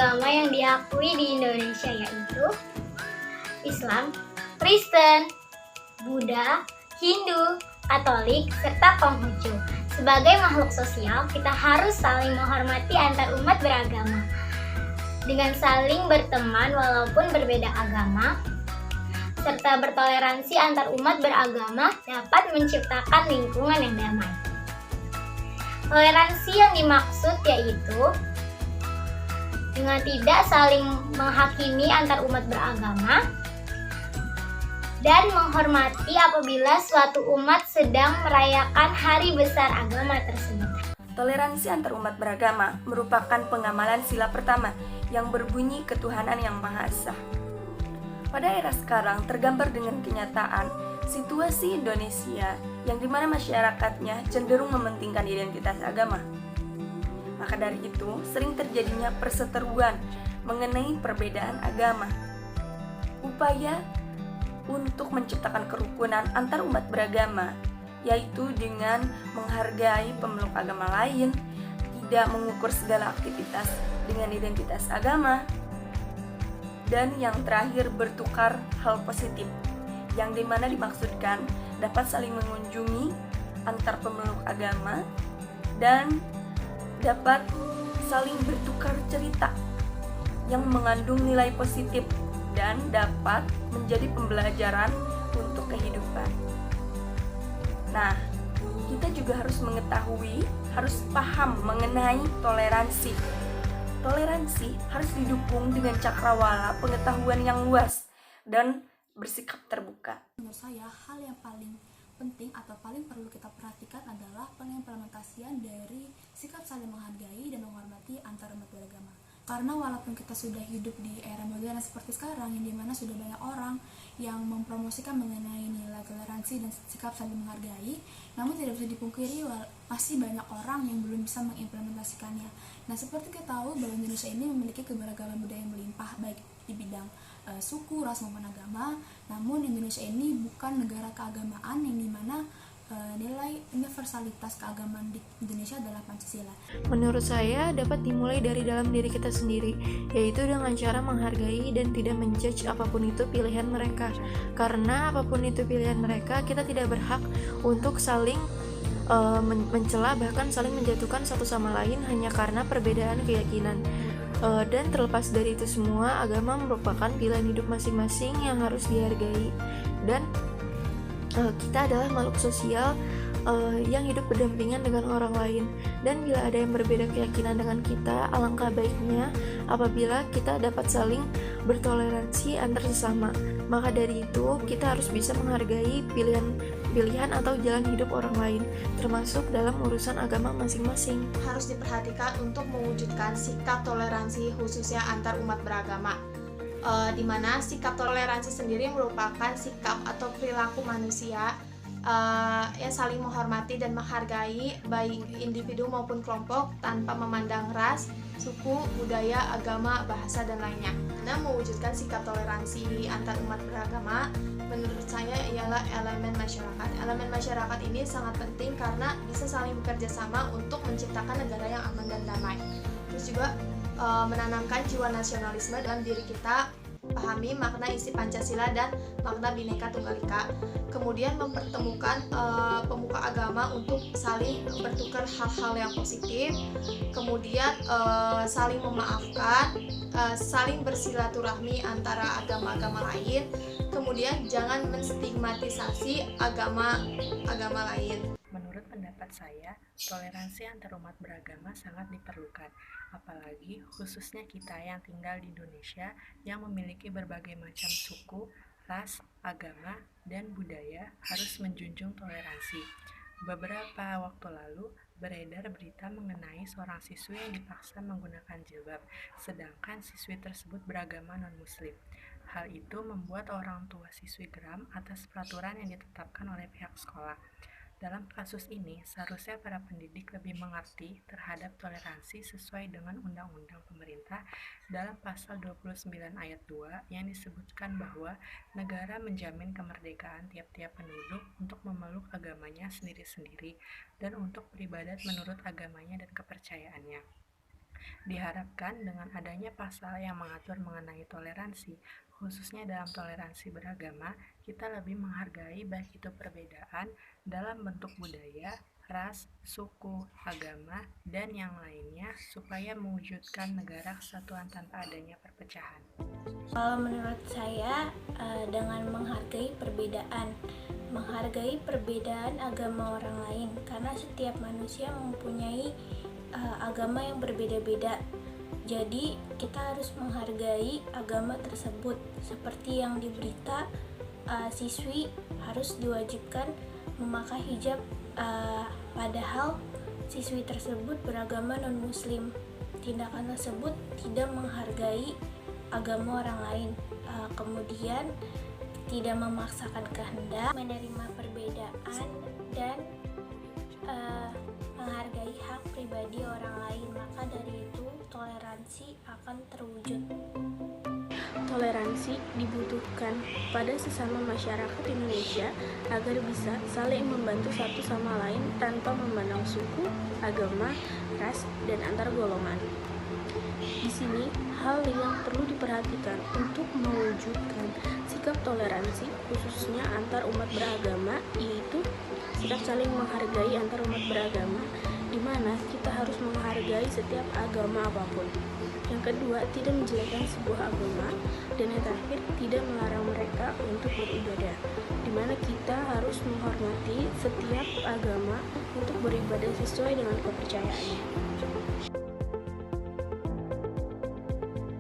agama yang diakui di Indonesia, yaitu Islam, Kristen, Buddha, Hindu, Katolik, serta Konghucu. Sebagai makhluk sosial, kita harus saling menghormati antar umat beragama. Dengan saling berteman walaupun berbeda agama, serta bertoleransi antar umat beragama dapat menciptakan lingkungan yang damai. Toleransi yang dimaksud yaitu dengan tidak saling menghakimi antar umat beragama dan menghormati apabila suatu umat sedang merayakan hari besar agama tersebut. Toleransi antar umat beragama merupakan pengamalan sila pertama yang berbunyi ketuhanan yang Maha Esa. Pada era sekarang tergambar dengan kenyataan situasi Indonesia yang dimana masyarakatnya cenderung mementingkan identitas agama. Maka dari itu sering terjadinya perseteruan mengenai perbedaan agama. Upaya untuk menciptakan kerukunan antar umat beragama, yaitu dengan menghargai pemeluk agama lain, tidak mengukur segala aktivitas dengan identitas agama, dan yang terakhir bertukar hal positif, yang dimana dimaksudkan dapat saling mengunjungi antar pemeluk agama dan dapat saling bertukar cerita yang mengandung nilai positif dan dapat menjadi pembelajaran untuk kehidupan. Nah, kita juga harus mengetahui, harus paham mengenai toleransi. Toleransi harus didukung dengan cakrawala pengetahuan yang luas dan bersikap terbuka. Menurut saya, hal yang paling penting atau paling perlu kita perhatikan adalah pengimplementasian dari sikap saling menghargai dan menghormati antar umat beragama. Karena walaupun kita sudah hidup di era modern seperti sekarang, yang dimana sudah banyak orang yang mempromosikan mengenai nilai toleransi dan sikap saling menghargai, namun tidak bisa dipungkiri masih banyak orang yang belum bisa mengimplementasikannya. Nah, seperti kita tahu bahwa Indonesia ini memiliki keberagaman budaya yang melimpah, baik di bidang suku, ras maupun agama. Namun Indonesia ini bukan negara keagamaan yang dimana nilai universalitas keagamaan di Indonesia adalah Pancasila. Menurut saya dapat dimulai dari dalam diri kita sendiri, yaitu dengan cara menghargai dan tidak menjudge apapun itu pilihan mereka. Karena apapun itu pilihan mereka, kita tidak berhak untuk saling mencela, bahkan saling menjatuhkan satu sama lain hanya karena perbedaan keyakinan. Dan terlepas dari itu semua, agama merupakan pilihan hidup masing-masing yang harus dihargai. Dan kita adalah makhluk sosial yang hidup berdampingan dengan orang lain. Dan bila ada yang berbeda keyakinan dengan kita, alangkah baiknya apabila kita dapat saling bertoleransi antar sesama. Maka dari itu, kita harus bisa menghargai pilihan atau jalan hidup orang lain, termasuk dalam urusan agama masing-masing. Harus diperhatikan untuk mewujudkan sikap toleransi khususnya antar umat beragama. Di mana sikap toleransi sendiri merupakan sikap atau perilaku manusia yang saling menghormati dan menghargai baik individu maupun kelompok tanpa memandang ras, suku, budaya, agama, bahasa, dan lainnya. Nah, mewujudkan sikap toleransi antar umat beragama menurut saya ialah elemen masyarakat. Elemen masyarakat ini sangat penting karena bisa saling bekerja sama untuk menciptakan negara yang aman dan damai. Terus juga menanamkan jiwa nasionalisme dalam diri kita, pahami makna isi Pancasila dan makna Bhinneka Tunggal Ika. Kemudian mempertemukan pemuka agama untuk saling bertukar hal-hal yang positif. Kemudian saling memaafkan, saling bersilaturahmi antara agama-agama lain. Kemudian jangan menstigmatisasi agama lain. Menurut pendapat saya, toleransi antar umat beragama sangat diperlukan, apalagi khususnya kita yang tinggal di Indonesia yang memiliki berbagai macam suku, ras, agama, dan budaya harus menjunjung toleransi. Beberapa waktu lalu beredar berita mengenai seorang siswi yang dipaksa menggunakan jilbab, sedangkan siswi tersebut beragama non-muslim. Hal itu membuat orang tua siswi geram atas peraturan yang ditetapkan oleh pihak sekolah. Dalam kasus ini, seharusnya para pendidik lebih mengerti terhadap toleransi sesuai dengan Undang-Undang Pemerintah dalam pasal 29 ayat 2 yang disebutkan bahwa negara menjamin kemerdekaan tiap-tiap penduduk untuk memeluk agamanya sendiri-sendiri dan untuk beribadat menurut agamanya dan kepercayaannya. Diharapkan dengan adanya pasal yang mengatur mengenai toleransi, khususnya dalam toleransi beragama, kita lebih menghargai baik itu perbedaan dalam bentuk budaya, ras, suku, agama, dan yang lainnya supaya mewujudkan negara kesatuan tanpa adanya perpecahan. Kalau menurut saya, dengan menghargai perbedaan agama orang lain, karena setiap manusia mempunyai agama yang berbeda-beda. Jadi kita harus menghargai agama tersebut. Seperti yang di berita, siswi harus diwajibkan memakai hijab, padahal siswi tersebut beragama non-muslim. Tindakan tersebut tidak menghargai agama orang lain, kemudian tidak memaksakan kehendak, menerima perbedaan, dan menghargai hak pribadi orang lain. Maka dari itu toleransi akan terwujud. Toleransi dibutuhkan pada sesama masyarakat Indonesia agar bisa saling membantu satu sama lain tanpa memandang suku, agama, ras, dan antar golongan. Di sini, hal yang perlu diperhatikan untuk mewujudkan sikap toleransi khususnya antar umat beragama, yaitu sikap saling menghargai antar umat beragama, di mana kita harus menghargai setiap agama apapun. Yang kedua, tidak menjelekkan sebuah agama, dan yang terakhir, tidak melarang mereka untuk beribadah, di mana kita harus menghormati setiap agama untuk beribadah sesuai dengan kepercayaannya.